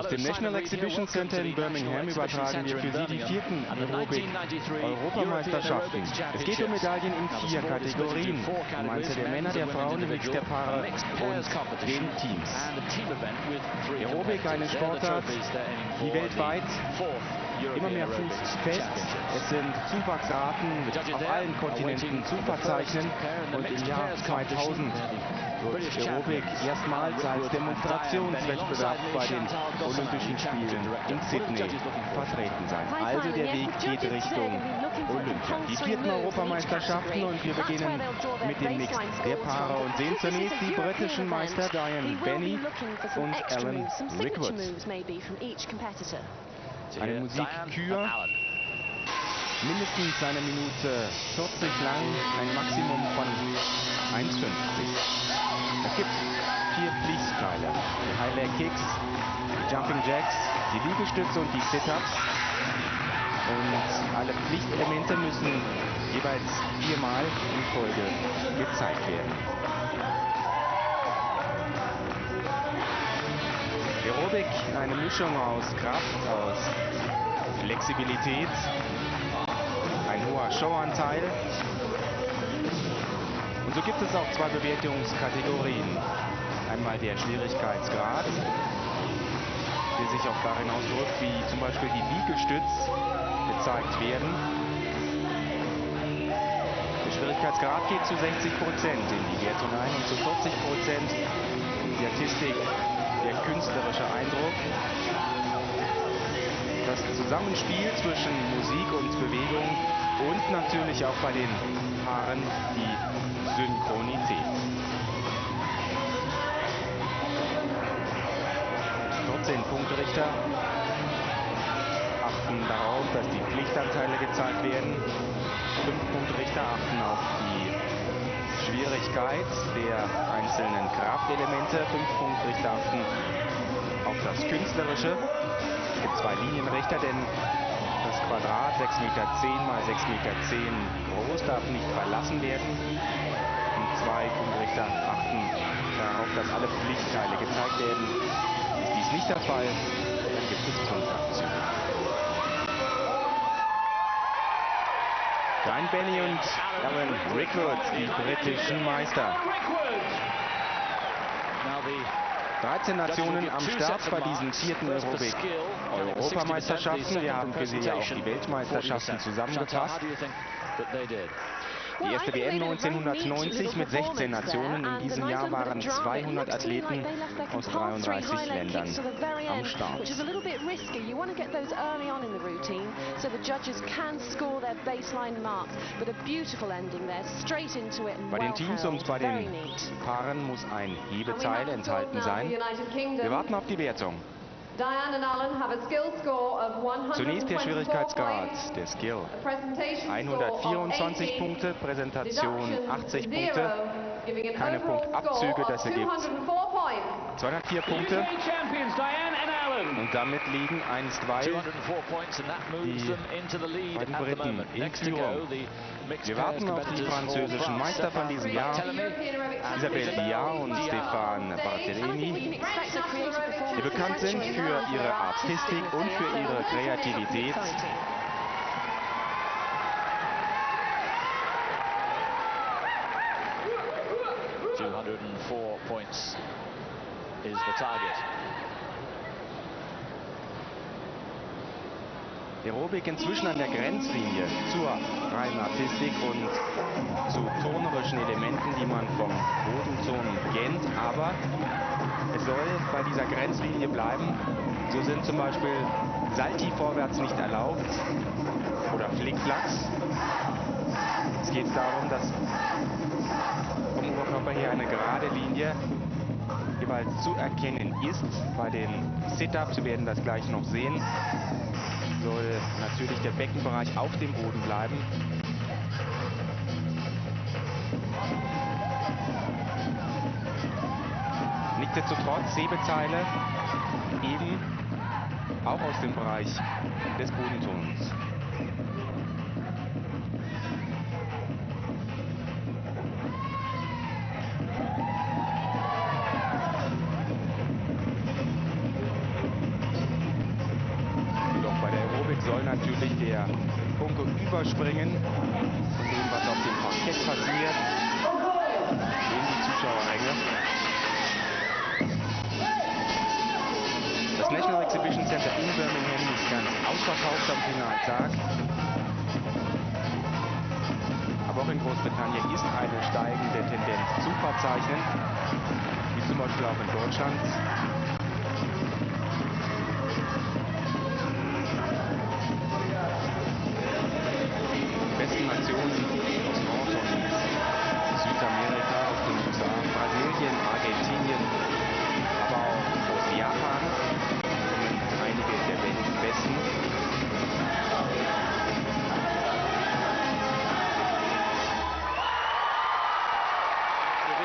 Aus dem National Exhibition Center in Birmingham übertragen wir für Sie die 4. Aerobic-Europameisterschaften. Es geht um Medaillen in 4 Kategorien. Im Einzel der Männer, der Frauen, im Mix der Paare und den Teams. Aerobic, eine Sportart, die weltweit immer mehr Fuß fest. Es sind Zuwachsraten auf allen Kontinenten zu verzeichnen. Und im Jahr 2000 wird Aerobic erstmals als Demonstrationswettbewerb bei den Olympischen Spielen in Sydney vertreten sein. Also der Weg geht Richtung Olympia. Die 4. Europameisterschaften und wir beginnen mit dem Mix der Paare und sehen zunächst die britischen Meister Diane Benny und Alan Rickwood. Eine Musikkür, mindestens eine Minute 40 lang, ein Maximum von 1,50. Es gibt 4 Pflichtteile: die High Leg Kicks, die Jumping Jacks, die Liegestütze und die Sit-Ups. Und alle Pflichtelemente müssen jeweils 4-mal in Folge gezeigt werden. Aerobic, eine Mischung aus Kraft, aus Flexibilität, ein hoher Showanteil. Und so gibt es auch 2 Bewertungskategorien. Einmal der Schwierigkeitsgrad, der sich auch darin ausdrückt, wie zum Beispiel die Liegestütz gezeigt werden. Der Schwierigkeitsgrad geht zu 60% in die Wertung ein und zu 40% die Artistik, der künstlerische Eindruck. Das Zusammenspiel zwischen Musik und Bewegung und natürlich auch bei den Paaren die Synchronität. 14 Punktrichter achten darauf, dass die Pflichtanteile gezeigt werden. 5 Punktrichter achten auf die Schwierigkeit der einzelnen Kraftelemente. 5 Punktrichter achten auf das Künstlerische. Es gibt 2 Linienrichter, denn das Quadrat 6,10 Meter mal 6,10 Meter groß darf nicht verlassen werden. Und 2 Punktrichter achten darauf, dass alle Pflichtteile gezeigt werden. Ist dies nicht der Fall, dann gibt es Punktabzüge. Diane Benny und Alan Rickwood, die britischen Meister. 13 Nationen am Start bei diesen 4. Aerobic-Europameisterschaften. Wir haben für Sie auch die Weltmeisterschaften zusammengefasst. Die erste WM 1990 mit 16 Nationen. In diesem Jahr waren 200 Athleten aus 33 Ländern am Start. Bei den Teams und bei den Paaren muss ein Hebeteil enthalten sein. Wir warten auf die Wertung. Zunächst der Schwierigkeitsgrad, der Skill. 124 Punkte, Präsentation 80 Punkte, keine Punktabzüge, das ergibt 204 Punkte. Und damit liegen 1-2 die beiden Briten in Führung. Wir warten auf die französischen Meister von diesem Jahr, Isabelle Biard und Stéphane Barthélémy, die bekannt sind für ihre Artistik und für ihre Kreativität. Points is the target. Aerobic inzwischen an der Grenzlinie zur reinen Artistik und zu turnerischen Elementen, die man vom Bodenton kennt. Aber es soll bei dieser Grenzlinie bleiben. So sind zum Beispiel Salti vorwärts nicht erlaubt oder Flickflacks. Es geht darum, dass vom Oberkörper her eine gerade Linie jeweils zu erkennen ist. Bei den Sit-Ups, wir werden das gleich noch sehen, soll natürlich der Beckenbereich auf dem Boden bleiben. Nichtsdestotrotz Hebeteile eben auch aus dem Bereich des Bodentons. Überspringen von dem, was auf dem Parkett passiert, in die Zuschauerränge. Das National Exhibition Center in Birmingham ist ganz ausverkauft am Finaltag. Aber auch in Großbritannien ist eine steigende Tendenz zu verzeichnen, wie zum Beispiel auch in Deutschland. Die besten Nationen aus Nord- und Südamerika, aus den USA, Brasilien, Argentinien, aber auch aus Japan kommen einige der Weltbesten.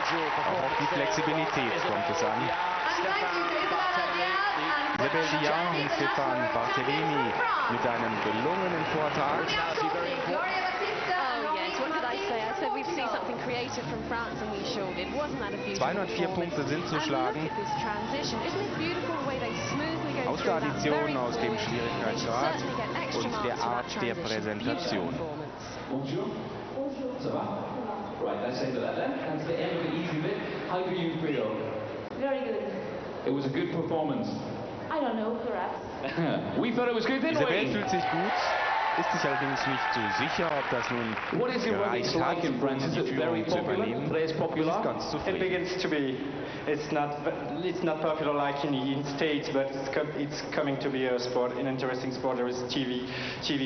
Auch auf die Flexibilität kommt es an. Isabelle Diard und Stefan Barthelemy mit einem gelungenen Vortrag. 204 Punkte sind zu schlagen. Aus der Addition, aus dem Schwierigkeitsgrad und der Art der Präsentation. Right, let's say to that then. That's the end of the easy bit. How do you feel? Very good. It was a good performance. I don't know, perhaps. We thought it was good, didn't Isabelle we? fühlt sich gut, ist sich allerdings nicht so sicher, ob das nun What is your gereicht running hat, like in France? Is die it very Führung zu popular? übernehmen. Plays Sie popular? ist ganz It zufrieden. begins to be. It's not popular like in States, but it's coming to be a sport, an interesting sport. There is TV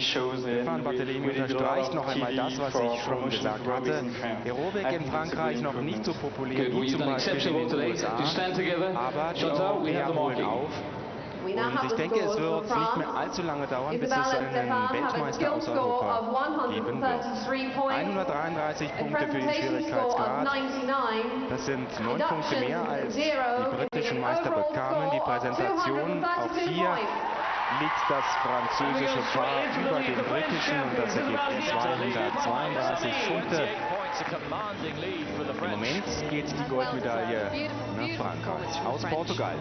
shows. Stefan Barthelemy unterstreicht noch einmal das, was ich schon gesagt hatte. Aerobic in Frankreich noch nicht so populär Good. Well, wie you've zum done Beispiel in exceptionally well den today. USA. To stand together. Aber die Chantal, we have Europäer the holen marking. auf. We now Und have ich the denke, es scores wird for nicht mehr France. allzu lange dauern, bis es Isabelle einen and Stefan have a Weltmeister skill aus score Europa of geben wird. 133 points. 133 A Punkte für den presentation score of Schwierigkeitsgrad. 99. Das sind 9 Punkte mehr als die Zero, britischen giving an Meister overall bekamen. Die score of Präsentation, auch 232 hier points. liegt das französische Paar über den britischen und das ergibt 232 Punkte. Im Moment geht die Goldmedaille nach Frankreich aus Portugal.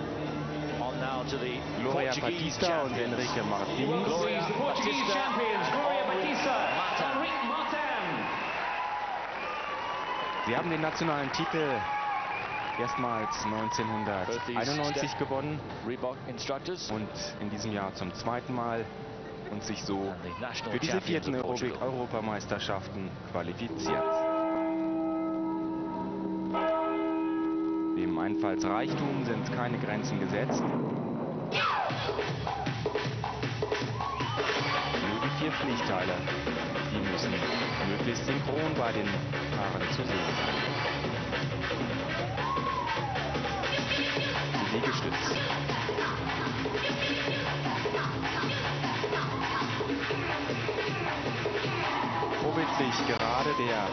Gloria Batista und Enrique Martins. Gloria's the Portuguese champions. Gloria Batista, Enrique Martin. Sie haben den nationalen Titel erstmals 1991 gewonnen und in diesem Jahr zum zweiten Mal und sich so für diese 4. Aerobic-Europameisterschaften qualifiziert. Dem Einfallsreichtum sind keine Grenzen gesetzt. Nur die 4 Pflichtteile, die müssen möglichst synchron bei den Paaren zu sehen sein. Die Liegestütz. Vorbildlich gerade der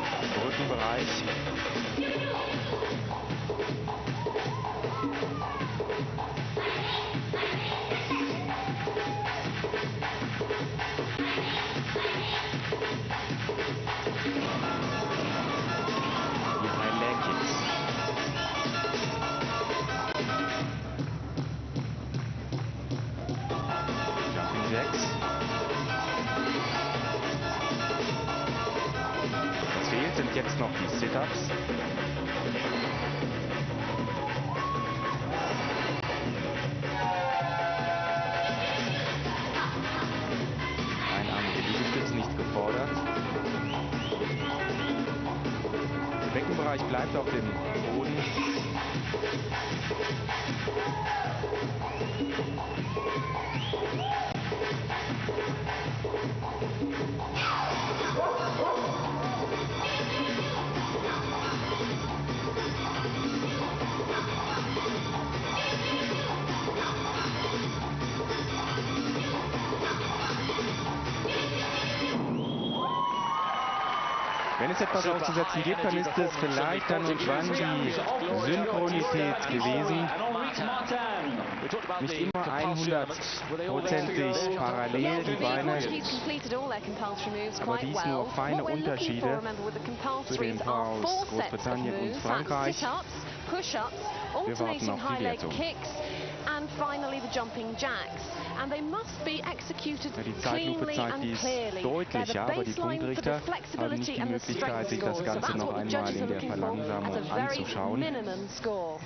Rückenbereich. Die High Leg Kicks. Jumping Jacks. Was fehlt, sind jetzt noch die Sit-Ups. Einarmige Liegestütz nicht gefordert. Der Beckenbereich bleibt auf dem Boden. Wenn es etwas auszusetzen gibt, dann ist es vielleicht dann und wann die Synchronität gewesen. Nicht immer 100%ig parallel die Beine, aber dies nur feine Unterschiede zu den Paaren aus Großbritannien und Frankreich. Wir warten auf die Wertung. and finally the jumping jacks. And they must be executed Ja, die Zeitlupe cleanly zeigt and dies clearly. deutlicher, aber die Punktrichter haben nicht die and the Möglichkeit, strength sich das scores. So Ganze that's noch what the einmal judges in are der looking for Verlangsamung as a very anzuschauen. minimum score.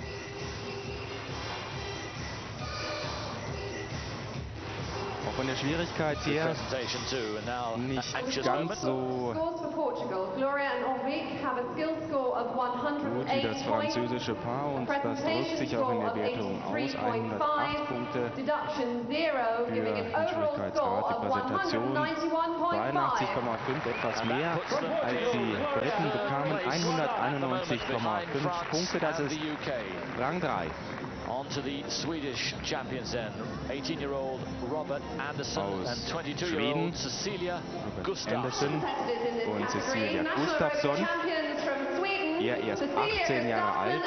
Auch von der Schwierigkeit her nicht ganz so Scores for Portugal. Gloria and Aerobic have a skill score of gut wie das 108 points. französische Paar und das drückt Presentation sich auch in score der of Wertung aus. 83.5. 108 Punkte Deduction 0, für giving an den overall score Schwierigkeitsgrad. Die of Präsentation 191.5. 82,5, etwas mehr als die Briten bekamen. 191,5 Punkte, das ist Rang 3. On to the Swedish champions then, 18-year-old Robert Andersson and 22-year-old Cecilia Gustafsson. Und Cecilia Gustafsson, er erst 18 Jahre alt,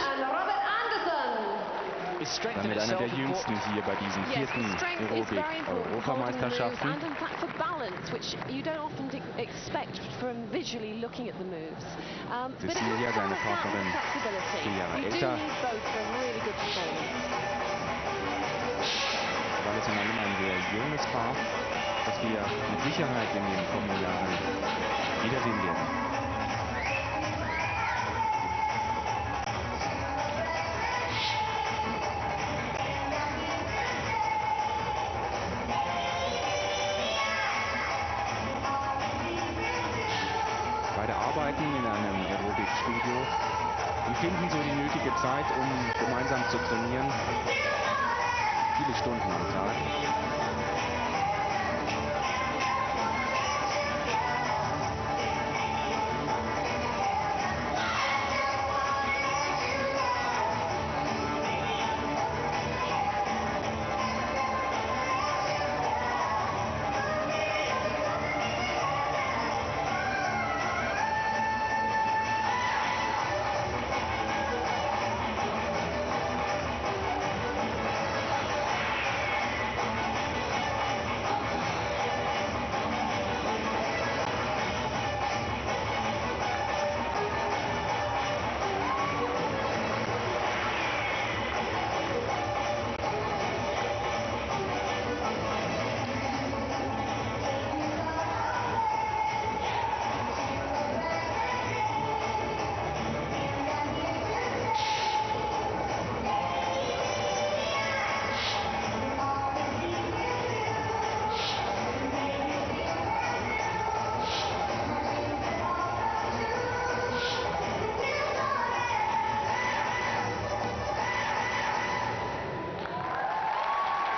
damit einer der jüngsten hier bei diesen vierten Aerobic-Europameisterschaften. And in fact for balance, which you don't often expect from visually looking at the moves. Cecilia, seine Partnerin, 4 Jahre älter. Aber alles in allem ein sehr junges Paar, das wir mit Sicherheit in den kommenden Jahren wiedersehen werden. Beide arbeiten in einem Aerobic-Studio und finden so die nötige Zeit, um gemeinsam zu trainieren. Viele Stunden am Tag.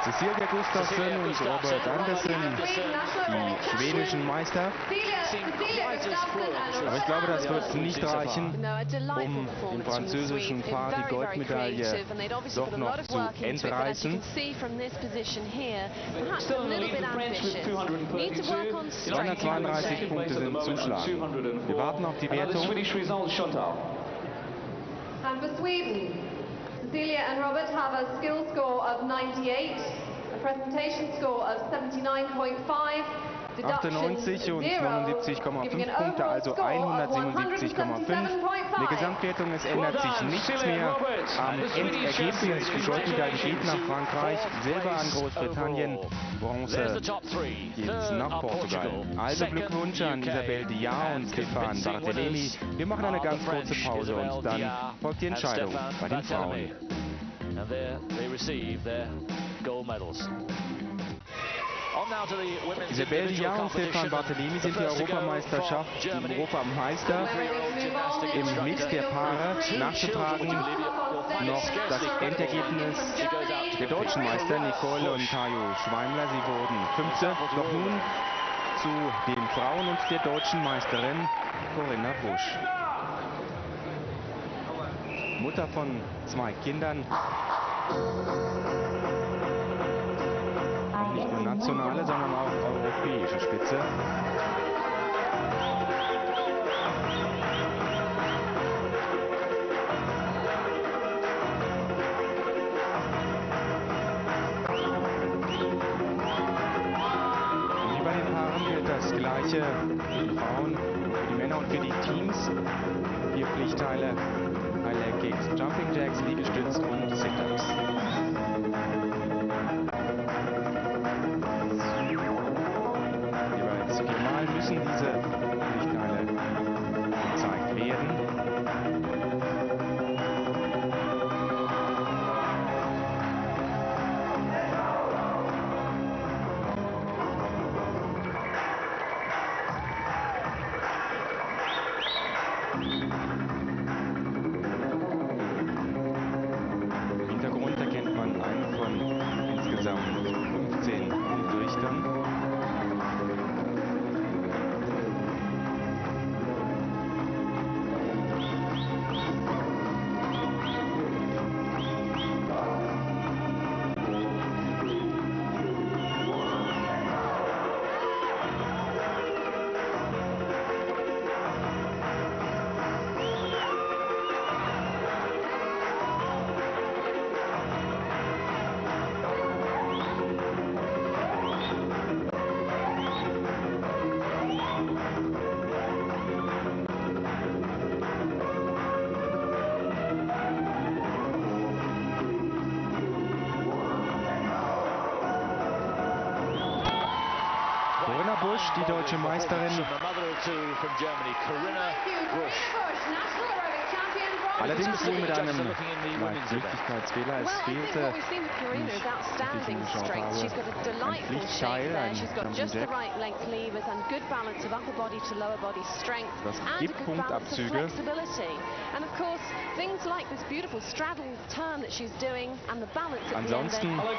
Cecilia Gustafsson und Robert Andersson, die schwedischen Meister. Aber ich glaube, das wird nicht reichen, um dem französischen Paar die Goldmedaille doch noch zu entreißen. 232 Punkte sind zuschlagen. Wir warten auf die Wertung. And for Sweden, Cecilia and Robert have a skill score of 98, a presentation score of 79.5, 98 und 79,5 Punkte, also 177,5. In der Gesamtwertung, es ändert sich nichts mehr am Endergebnis. Die Goldmedaille geht nach Frankreich, Silber an Großbritannien, Bronze geht nach Portugal. Also Glückwunsch an Isabel Diar und Stefan Barthelemy. Wir machen eine ganz kurze Pause und dann folgt die Entscheidung bei den Frauen. Isabel Diar und Stefan Barthelemy sind die Europameister im Mix der Paare. Nachzutragen noch das Endergebnis der deutschen Meister Nicole und Tayo Schweimler. Sie wurden Fünfte. Doch nun zu den Frauen und der deutschen Meisterin Corinna Busch. Mutter von 2 Kindern. Auch nicht nur nationale, sondern auch europäische Spitze. Und wie bei den Paaren gilt das Gleiche für die Frauen, für die Männer und für die Teams. 4 Pflichtteile, High Leg Kicks, Jumping Jacks, Liegestütz und Sit-Ups. müssen diese Lichtteile gezeigt werden. Im Hintergrund erkennt man einen von insgesamt 15 Richtern. Die deutsche Meisterin. Allerdings wohl mit einem Flüchtigkeitsfehler. Es fehlte, wie ich hingeschaut habe, ein Pflichtteil, ein Jumping Jack. Das gibt Punktabzüge. Ansonsten ein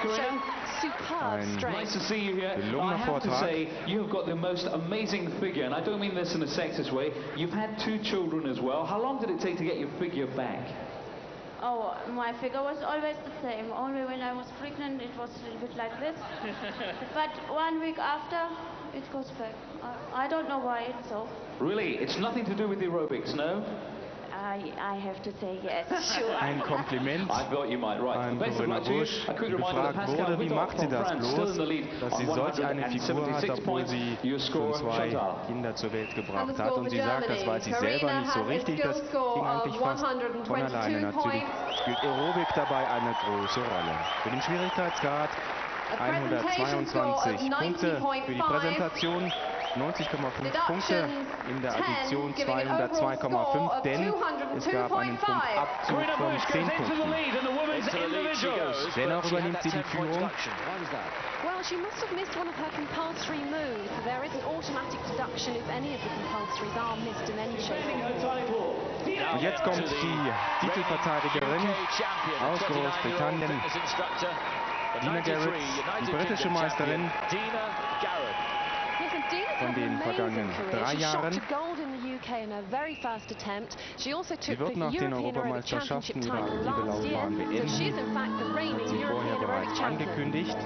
gelungener Vortrag. You've got the most amazing figure, and I don't mean this in a sexist way. You've had 2 children as well. How long did it take to get your figure back? Oh, my figure was always the same. Only when I was pregnant, it was a little bit like this. But 1 week after, it goes back. I don't know why it's so. Really? It's nothing to do with the aerobics, no? I have to say yes, sure. Ein Kompliment I thought you might, right. an Corinna Busch, die gefragt wurde, wie macht sie das bloß, dass sie solch eine Figur hat, obwohl sie schon 2 Kinder zur Welt gebracht hat. Und sie sagt, das weiß sie selber nicht so richtig, das ging eigentlich fast von alleine. Natürlich spielt Aerobic dabei eine große Rolle. Für den Schwierigkeitsgrad 122 Punkte für die Präsentation. 90,5 Punkte in der Addition 202,5, denn es gab einen Punktabzug von 10 Punkten. Dennoch übernimmt sie die Führung. Well, she must have missed one of her compulsory moves. There is an automatic deduction if any of the compulsories are missed in any shape. Und jetzt kommt die Titelverteidigerin aus Großbritannien, Dina Garrett, die britische Meisterin von den vergangenen 3 Jahren. Sie wird nach den Europameisterschaften ihre aktive Laufbahn beenden, hat sie vorher bereits angekündigt.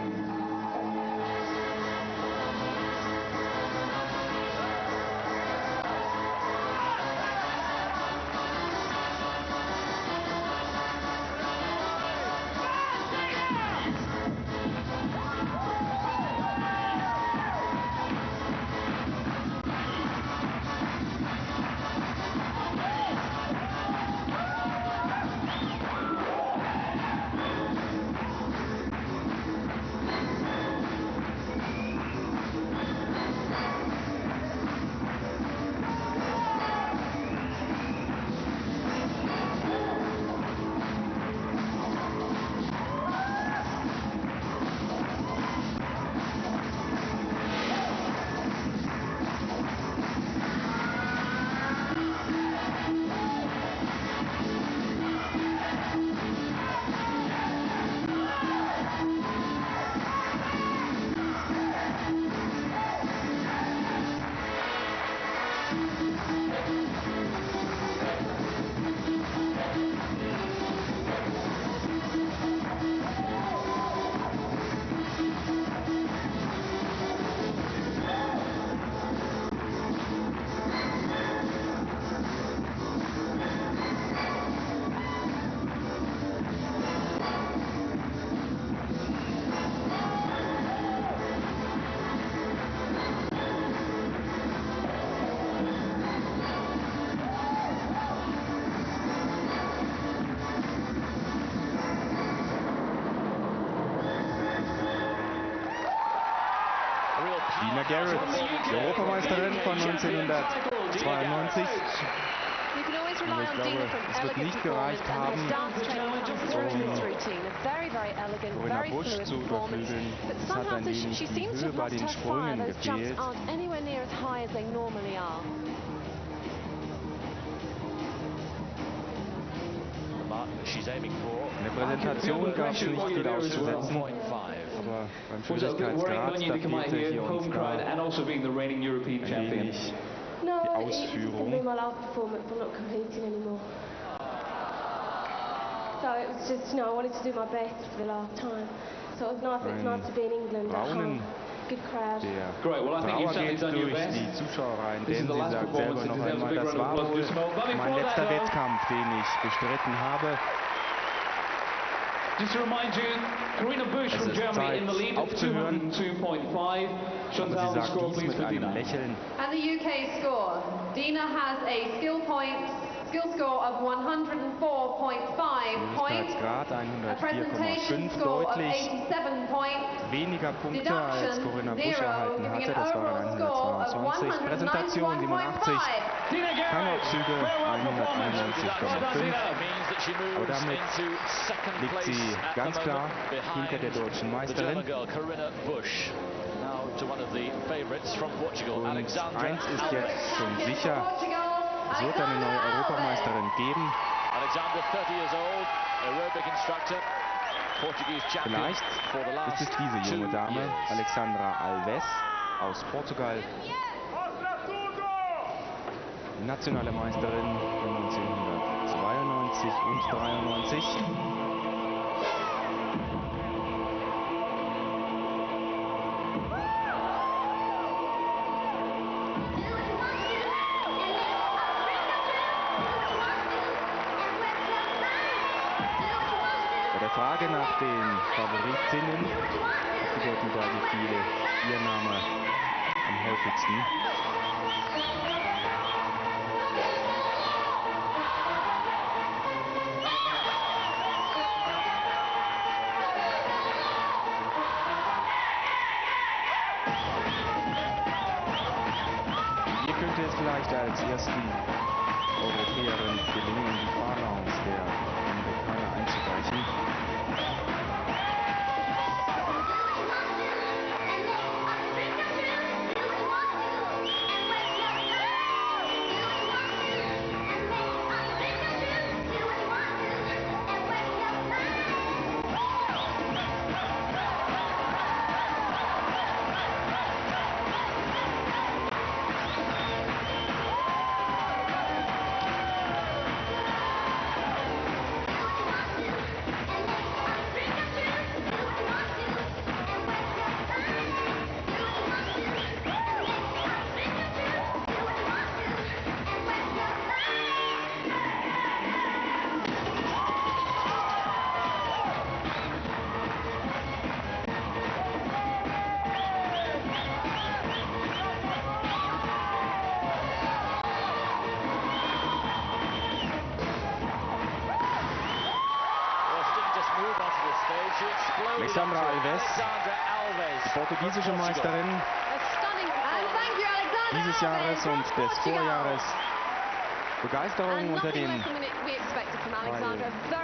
Dina Garrett, die Europameisterin von 1992. Aber ich glaube, es wird nicht gereicht haben, Corinna Busch zu überflügeln. Es hat ein wenig die Höhe bei den Sprüngen gefehlt. In der Präsentation gab es nicht viel auszusetzen, aber beim Schwierigkeitsgrad, da fehlte hier und da ein wenig die Ausführung. Braunen, der Trauer geht durch die Zuschauerreihen, denn sie sagt selber noch einmal, das war wohl mein letzter Wettkampf, den ich bestritten habe. Just to remind you, Corinna Busch from Germany in the lead at 202.5. Chantal, the score please for Dina. And the UK score. Dina has a skill score of 104.5 points. A presentation score of 87 points. Weniger Punkte als Corinna Busch erhalten hatte, das waren 122. Präsentation 87. Keine Abzüge, 191,5. Aber damit liegt sie ganz klar hinter der deutschen Meisterin. Und eins ist jetzt schon sicher, es wird eine neue Europameisterin geben. Vielleicht ist es diese junge Dame, Alexandra Alves aus Portugal. Die nationale Meisterin von 1992 und 93. Bei der Frage nach den Favoritinnen auf die Goldmedaille fiel ihr Name am häufigsten. Hier könnte es vielleicht als ersten Europäerin gelingen, die Fahrerlaunch der Amerikaner einzureichen. Alexandra Alves, die portugiesische Meisterin dieses Jahres und des Vorjahres. Begeisterung unter den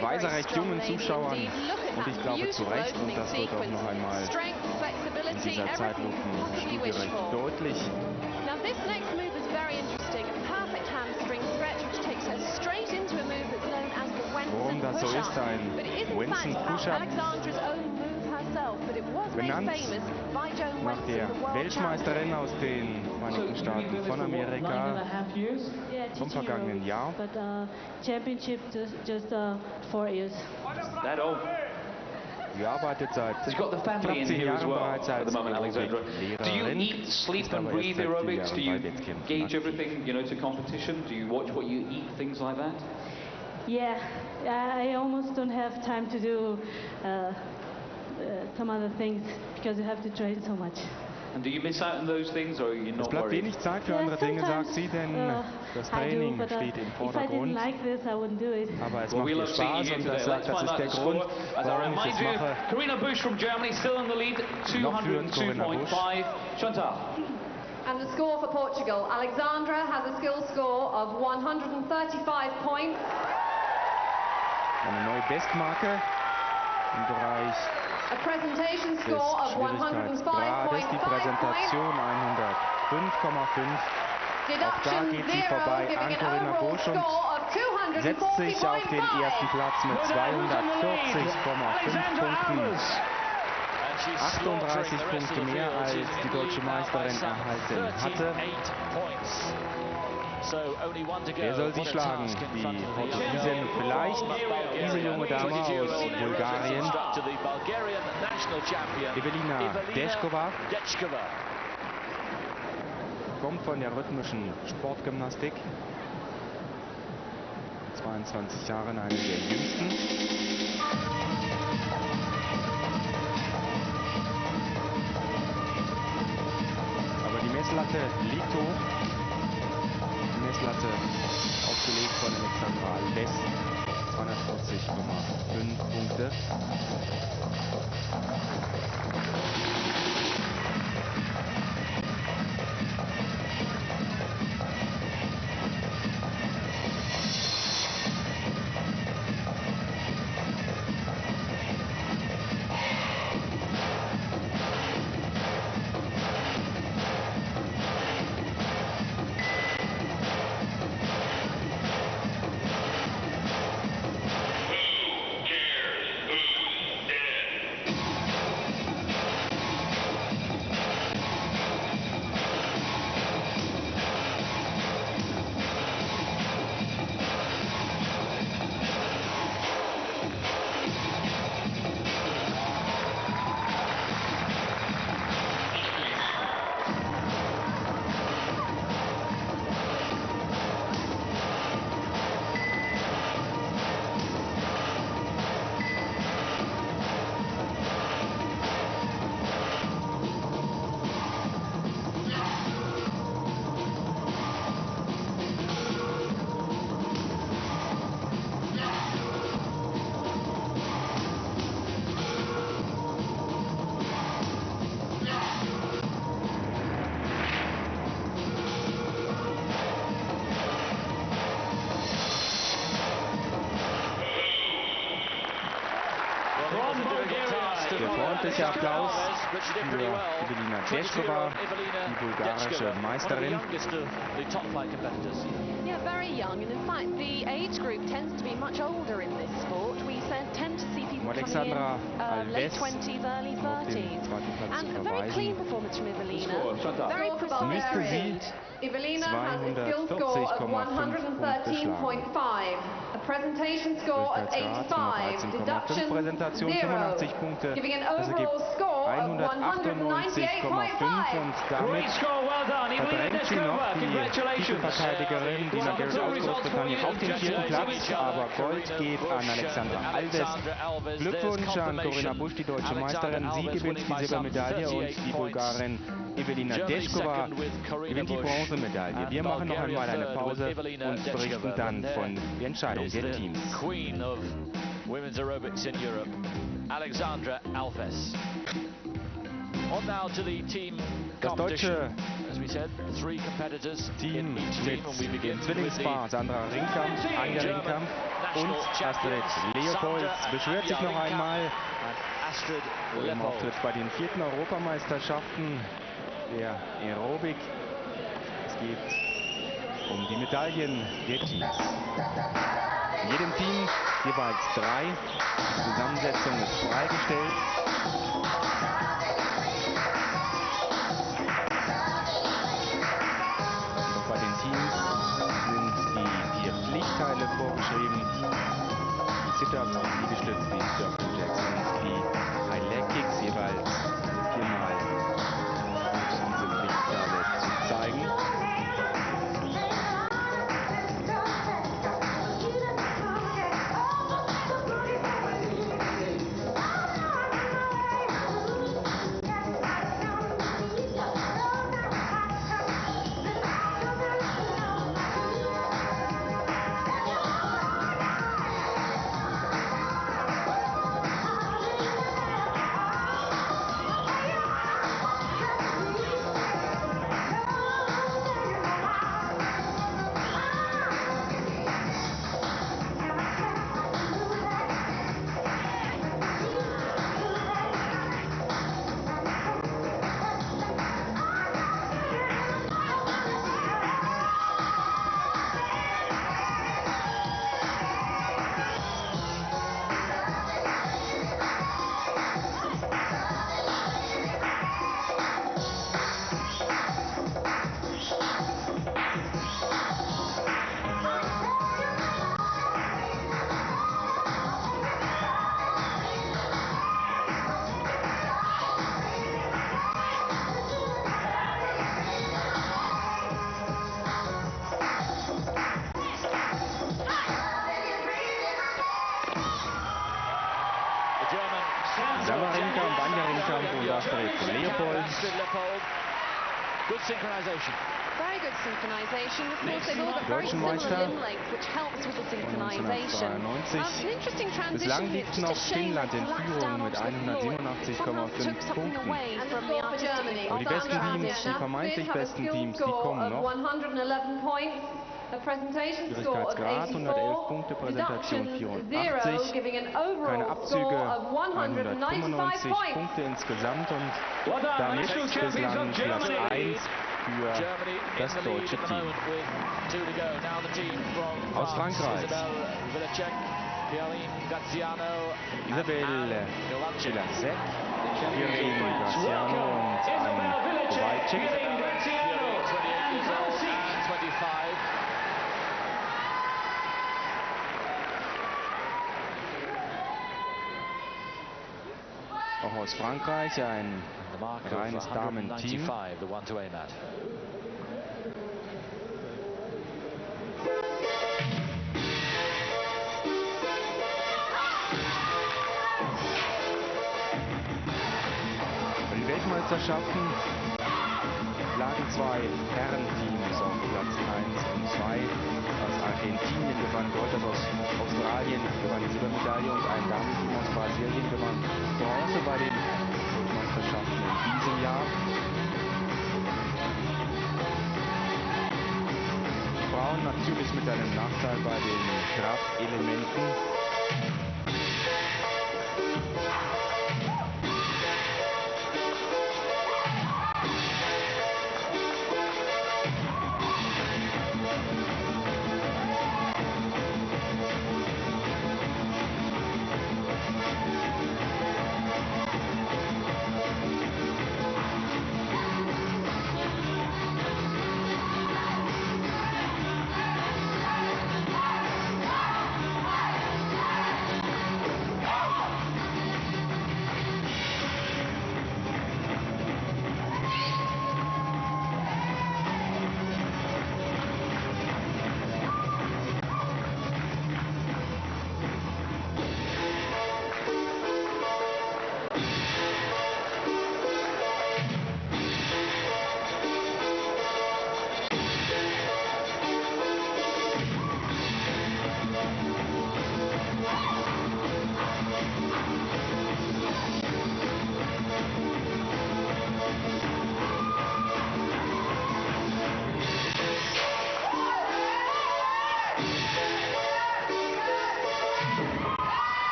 weiserrecht jungen Zuschauern und ich glaube zu Recht, und das wird auch noch einmal in dieser Zeitlupenstudie recht deutlich. Warum das so ist, ein Winston Push-Up, benannt nach der Weltmeisterin aus den Vereinigten Staaten von Amerika vom vergangenen Jahr. Sie arbeitet seit knapp 10 Jahren bereits als Aerobic-Lehrerin. Do you eat, sleep and breathe aerobics? Do you gauge everything, to competition? Do you watch what you eat, things like that? Yeah, I almost don't have time to do some other things because you have to train so much. And do you miss out on those things, or are you not Es bleibt worried? wenig Zeit für andere Dinge, sagt sie, denn das Training steht im Vordergrund. Aber es macht ihr Spaß und das ist der Grund, warum ich es mache. Corinna Busch from Germany still in the lead, 202.5. Chantal. And the score for Portugal. Alexandra has a skill score of 135 points. Eine neue Bestmarke im Bereich A presentation score of 105.5 points. Die Präsentation 105,5. Auch da geht sie vorbei an Corinna Busch und setzt sich auf den ersten Platz mit 240,5 Punkten. 38 Punkte mehr als die deutsche Meisterin erhalten hatte. Wer soll sie schlagen? Die Portugiesin, vielleicht diese junge Dame aus Bulgarien, Evelina Dečková, kommt von der rhythmischen Sportgymnastik. 22 Jahre, eine der jüngsten. Aber die Messlatte liegt hoch. Die Messlatte aufgelegt von Alexandra Alves. 240,5 Punkte. Der freundliche Applaus für Evelina Dečková, die bulgarische Meisterin. Yeah, very young, and in fact, the age group tends to be much older in this sport. We tend to see people coming in late 20s, early 30s. And a very clean performance from Evelina. Very precise. Evelina has a skill score of 113.5, a presentation score of 85, deduction 0, giving an overall score of 198.5. Und damit verdrängt sie noch die Titelverteidigerin, die natürlich aus Großbritannien, auf den 4. Platz. Aber Gold geht an Alexandra Alves. Glückwunsch an Corinna Busch, die deutsche Meisterin. Sie gewinnt die Silbermedaille und die Bulgarin Evelina Dečková gewinnt die Bronzemedaille. Wir machen noch einmal eine Pause und berichten dann von der Entscheidung der Teams. Queen of women's aerobics in Europe, Alexandra Alves. On now to the team competition. As we said, 3 competitors in each team, and we begin with Zwillingspaar Sandra Ringkamp, Anja Ringkamp und Astrid Leopold. Beschwert sich noch einmal im Auftritt bei den 4. Europameisterschaften der Aerobic. Es geht um die Medaillen der Teams. In jedem Team jeweils 3. Die Zusammensetzung ist freigestellt. Und bei den Teams sind die 4 Pflichtteile vorgeschrieben. Die Sit-Ups, die Liegestütze, die Jumping Jacks und die High Leg Kicks jeweils 4-mal diese Pflichtteile zu zeigen. Samarinka und Banjarinka und das dreht Leopold. Good synchronization. Very good synchronization. Of course, they've all got very similar limb length, which helps with the synchronization. Interesting transition. Bislang liegt noch Finnland in Führung mit 187,5 Punkten. Aber die besten Teams, die vermeintlich besten Teams, die kommen noch. Schwierigkeitsgrad 111 Punkte, Präsentation 84. Keine Abzüge, 195 Punkte insgesamt und damit bislang Platz 1 für das deutsche Team. Aus Frankreich. Isabelle Filacek, Irene Graziano und Anne Kowalczyk. Auch aus Frankreich ein reines Damen-Team. Bei den Weltmeisterschaften lagen zwei Herrenteams auf Platz 1 und 2. Aus Argentinien gewann Gold, das aus Australien gewann die Silbermedaille und ein Damenteam aus Brasilien gewann Bronze bei den Weltmeisterschaften in diesem Jahr. Frauen natürlich mit einem Nachteil bei den Kraftelementen.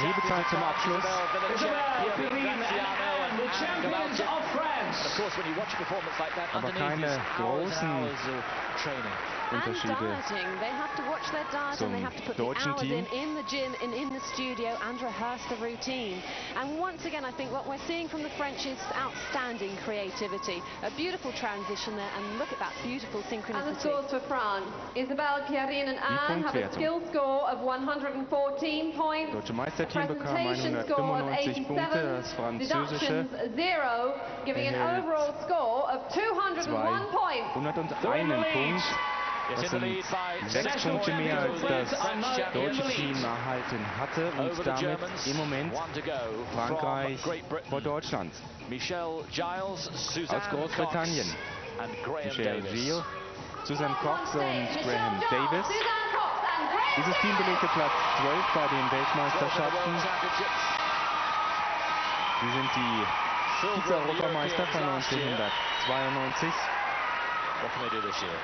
Hebezeit zum Abschluss. Aber keine großen Unterschiede zum deutschen Team. In the gym and in the studio and rehearse the routine. And once again, I think what we're seeing from the French is outstanding creativity. A beautiful transition there, and look at that beautiful synchronicity. And the scores for France. Isabelle, Pierrine and Anne have a skill score of 114 points. Deutsche Meisterteam bekam 195 Punkte, das französische 0, giving an overall score of 201 points. 101 Punkt. Das sind 6 Punkte mehr als das deutsche Team erhalten hatte und damit im Moment Frankreich vor Deutschland. Aus Großbritannien Michelle Gill, Susan Cox und Graham Davis. Dieses Team belegte Platz 12 bei den Weltmeisterschaften. Sie sind die Vize-Europameister von 1992. What can they do this year?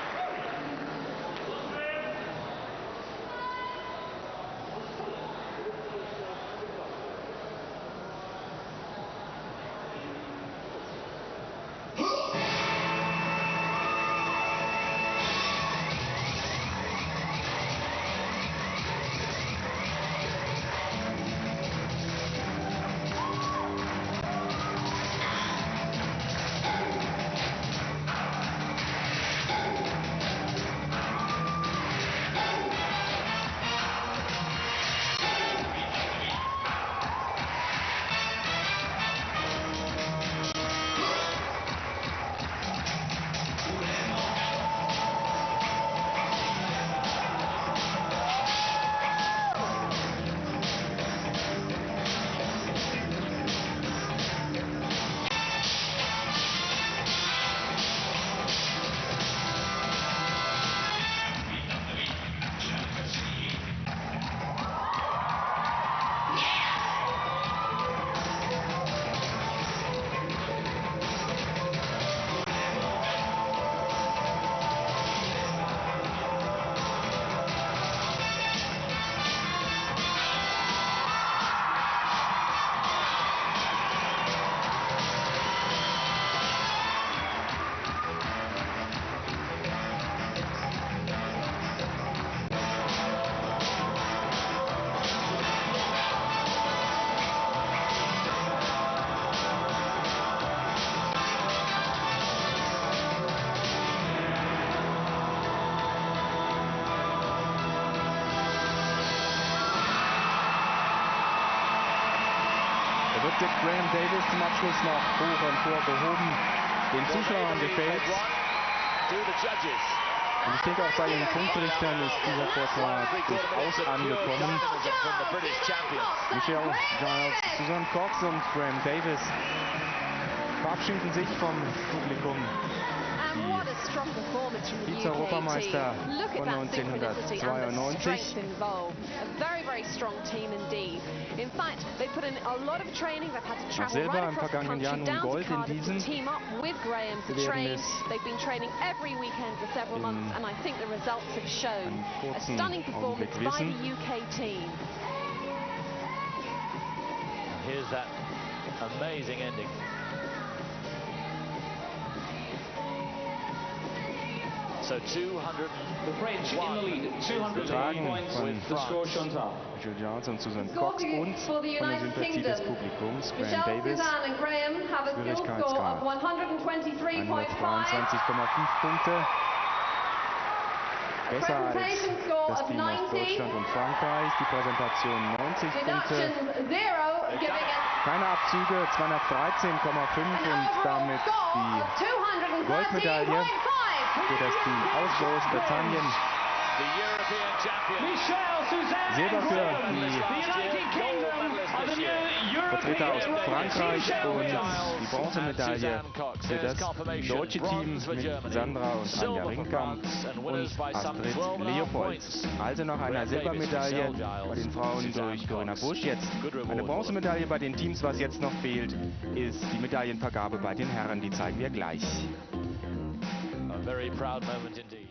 Wird jetzt Graham Davis zum Abschluss noch hoch emporgehoben. Den Zuschauern gefällt. Und ich denke auch bei den Punktrichtern ist dieser Vortrag durchaus angekommen. Michelle Giles, Susan Cox und Graham Davis verabschieden sich vom Publikum. Die Vize-Europameister von 1992. Auch selber im vergangenen Jahr nun Gold in diesem. Sie werden es in einem kurzen Augenblick wissen. Here's that amazing ending. So 200. The French in the lead, 201 points with the score shown up. Michelle Giles und Susan Cox und von der Sympathie des Publikums Graham Davis. Schwierigkeitsgrad 123,5 Punkte. Besser als das Team aus Deutschland und Frankreich. Die Präsentation 90 Punkte. Keine Abzüge, 213,5 und damit die Goldmedaille für das Team aus Großbritannien. Silber für die Vertreter aus Frankreich und die Bronzemedaille für das deutsche Team mit Sandra und Anja Ringkamp und Astrid Leopolds. Also noch eine Silbermedaille bei den Frauen durch Corinna Busch. Jetzt eine Bronzemedaille bei den Teams. Was jetzt noch fehlt, ist die Medaillenvergabe bei den Herren. Die zeigen wir gleich. A very proud moment indeed.